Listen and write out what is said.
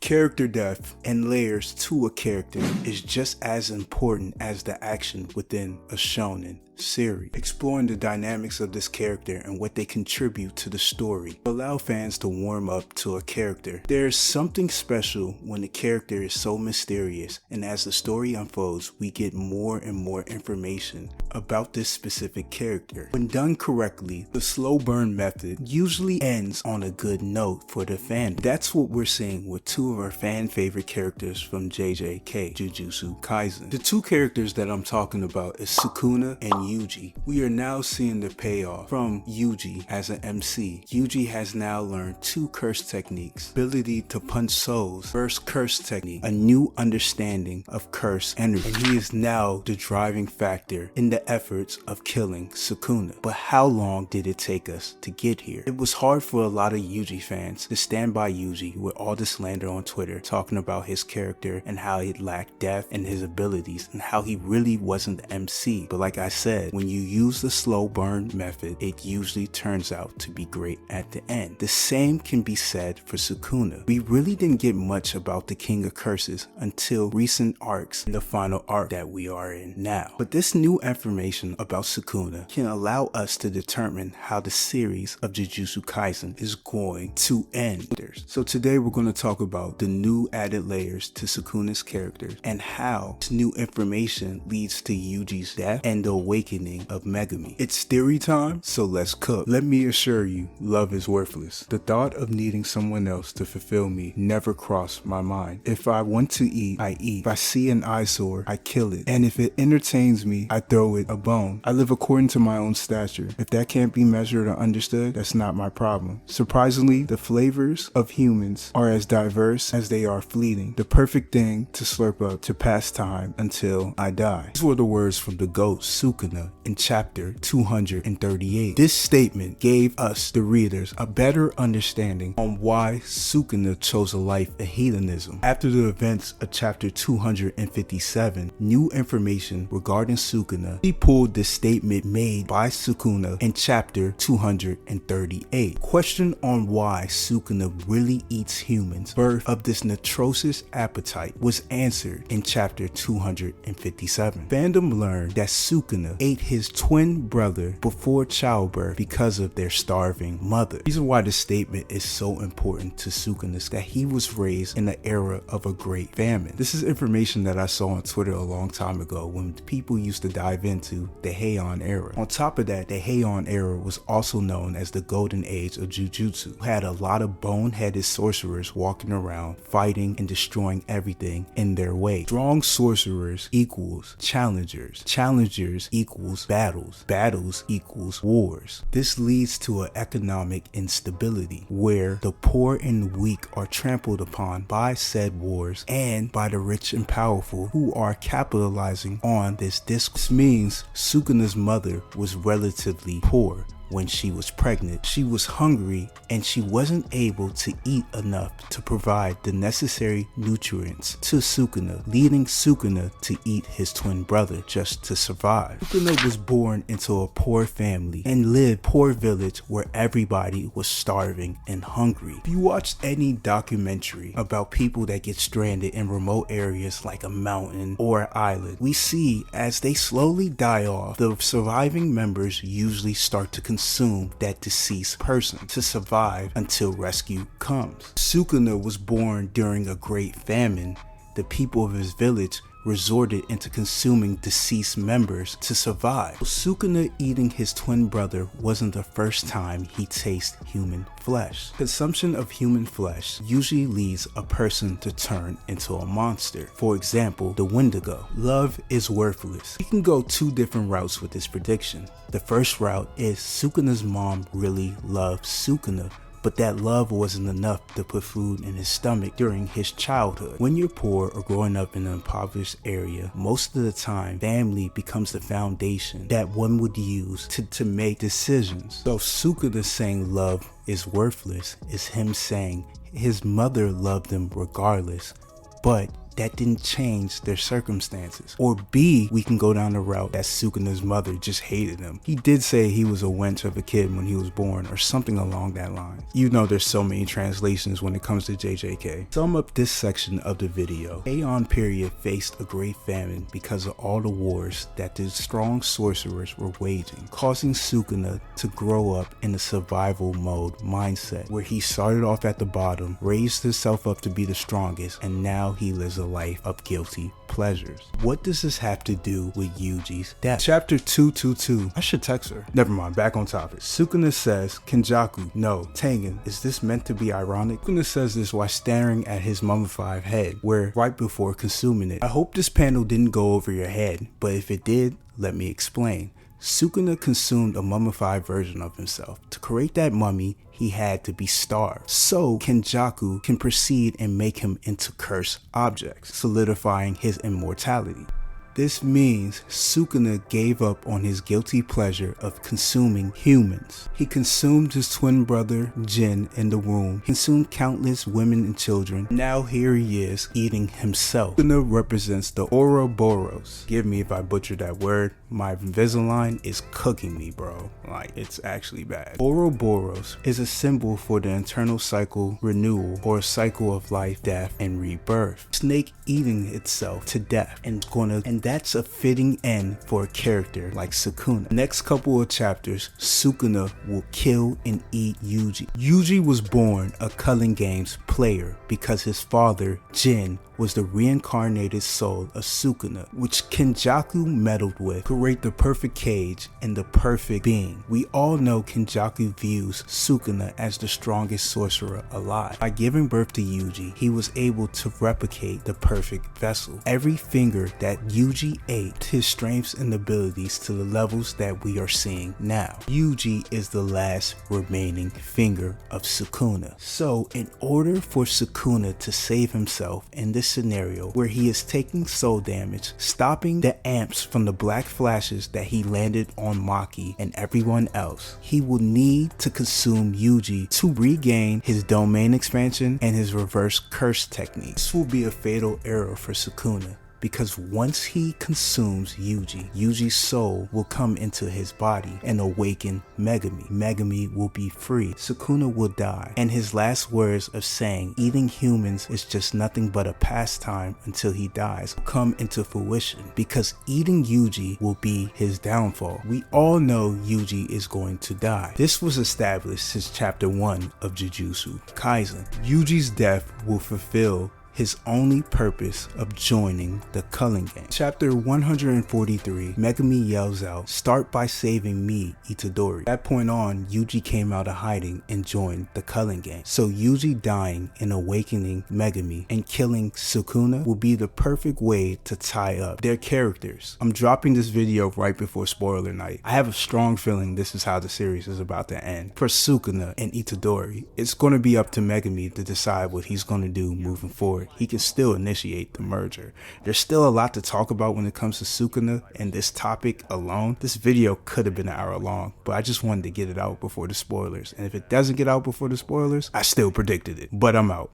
Character depth and layers to a character is just as important as the action within a shonen series. Exploring the dynamics of this character and what they contribute to the story allow fans to warm up to a character. There's something special when the character is so mysterious, and as the story unfolds, we get more and more information about this specific character. When done correctly, the slow burn method usually ends on a good note for the fan. That's what we're seeing with two of our fan favorite characters from JJK, Jujutsu Kaisen. The two characters that I'm talking about is Sukuna and Yuji. We are now seeing the payoff from Yuji as an MC. Yuji has now learned two curse techniques: ability to punch souls, first curse technique, a new understanding of curse energy, and he is now the driving factor in the efforts of killing Sukuna. But how long did it take us to get here? It was hard for a lot of Yuji fans to stand by Yuji with all the slander on Twitter talking about his character and how he lacked depth and his abilities and how he really wasn't the MC. But like I said, when you use the slow burn method, it usually turns out to be great at the end. The same can be said for Sukuna. We really didn't get much about the King of Curses until recent arcs in the final arc that we are in now. But this new information about Sukuna can allow us to determine how the series of Jujutsu Kaisen is going to end. So today we're going to talk about the new added layers to Sukuna's character and how this new information leads to Yuji's death and the awakening of Megumi. It's theory time, so let's cook. Let me assure you, love is worthless. The thought of needing someone else to fulfill me never crossed my mind. If I want to eat, I eat. If I see an eyesore, I kill it. And if it entertains me, I throw it a bone. I live according to my own stature. If that can't be measured or understood, that's not my problem. Surprisingly, the flavors of humans are as diverse as they are fleeting. The perfect thing to slurp up to pass time until I die. These were the words from the GOAT, Sukuna, in chapter 238. This statement gave us, the readers, a better understanding on why Sukuna chose a life of hedonism. After the events of chapter 257, new information regarding Sukuna, he pulled the statement made by Sukuna in chapter 238. Question on why Sukuna really eats humans, birth of this atrocious appetite, was answered in chapter 257. Fandom learned that Sukuna ate his twin brother before childbirth because of their starving mother. The reason why this statement is so important to Sukuna is that he was raised in the era of a great famine. This is information that I saw on Twitter a long time ago when people used to dive into the Heian era. On top of that, the Heian era was also known as the golden age of Jujutsu. It had a lot of boneheaded sorcerers walking around fighting and destroying everything in their way. Strong sorcerers equals challengers. Challengers equals battles. Battles equals wars. This leads to an economic instability where the poor and weak are trampled upon by said wars and by the rich and powerful who are capitalizing on this discourse. This means Sukuna's mother was relatively poor. When she was pregnant, she was hungry and she wasn't able to eat enough to provide the necessary nutrients to Sukuna, leading Sukuna to eat his twin brother just to survive. Sukuna was born into a poor family and lived in a poor village where everybody was starving and hungry. If you watch any documentary about people that get stranded in remote areas like a mountain or an island, we see as they slowly die off, the surviving members usually start to consume that deceased person to survive until rescue comes. Sukuna was born during a great famine. The people of his village resorted into consuming deceased members to survive. Sukuna eating his twin brother wasn't the first time he tasted human flesh. Consumption of human flesh usually leads a person to turn into a monster. For example, the Wendigo. Love is worthless. You can go two different routes with this prediction. The first route is Sukuna's mom really loved Sukuna, but that love wasn't enough to put food in his stomach during his childhood. When you're poor or growing up in an impoverished area, most of the time, family becomes the foundation that one would use to make decisions. So Sukuna saying love is worthless is him saying his mother loved him regardless, but that didn't change their circumstances. Or B, we can go down the route that Sukuna's mother just hated him. He did say he was a wench of a kid when he was born, or something along that line. You know there's so many translations when it comes to JJK. Sum up this section of the video. Aeon period faced a great famine because of all the wars that the strong sorcerers were waging, causing Sukuna to grow up in a survival mode mindset, where he started off at the bottom, raised himself up to be the strongest, and now he lives a life of guilty pleasures. What does this have to do with Yuji's death? Chapter 222. I should text her. Never mind, back on topic. Sukuna says, Kenjaku, no. Tengen, is this meant to be ironic? Sukuna says this while staring at his mummified head, where right before consuming it. I hope this panel didn't go over your head, but if it did, let me explain. Sukuna consumed a mummified version of himself. To create that mummy, he had to be starved. So Kenjaku can proceed and make him into cursed objects, solidifying his immortality. This means Sukuna gave up on his guilty pleasure of consuming humans. He consumed his twin brother Jin in the womb, consumed countless women and children. Now here he is eating himself. Sukuna represents the Ouroboros. Forgive me if I butchered that word. My Invisalign is cooking me, bro. Like, it's actually bad. Ouroboros is a symbol for the eternal cycle renewal, or a cycle of life, death, and rebirth. Snake eating itself to death and that's a fitting end for a character like Sukuna. Next couple of chapters, Sukuna will kill and eat Yuji. Yuji was born a Culling Games player because his father, Jin, was the reincarnated soul of Sukuna, which Kenjaku meddled with to create the perfect cage and the perfect being. We all know Kenjaku views Sukuna as the strongest sorcerer alive. By giving birth to Yuji, he was able to replicate the perfect vessel. Every finger that Yuji ate his strengths and abilities to the levels that we are seeing now. Yuji is the last remaining finger of Sukuna. So in order for Sukuna to save himself in this scenario where he is taking soul damage, stopping the amps from the black flashes that he landed on Maki and everyone else, he will need to consume Yuji to regain his domain expansion and his reverse curse technique. This will be a fatal error for Sukuna, because once he consumes Yuji, Yuji's soul will come into his body and awaken Megumi. Megumi will be free. Sukuna will die, and his last words of saying eating humans is just nothing but a pastime until he dies will come into fruition, because eating Yuji will be his downfall. We all know Yuji is going to die. This was established since chapter 1 of Jujutsu Kaisen. Yuji's death will fulfill his only purpose of joining the Culling Gang. Chapter 143, Megumi yells out, "Start by saving me, Itadori." At that point on, Yuji came out of hiding and joined the Culling Gang. So Yuji dying and awakening Megumi and killing Sukuna will be the perfect way to tie up their characters. I'm dropping this video right before spoiler night. I have a strong feeling this is how the series is about to end. For Sukuna and Itadori, it's going to be up to Megumi to decide what he's going to do moving forward. He can still initiate the merger. There's still a lot to talk about when it comes to Sukuna and this topic alone. This video could have been an hour long, but I just wanted to get it out before the spoilers. And if it doesn't get out before the spoilers, I still predicted it. But I'm out.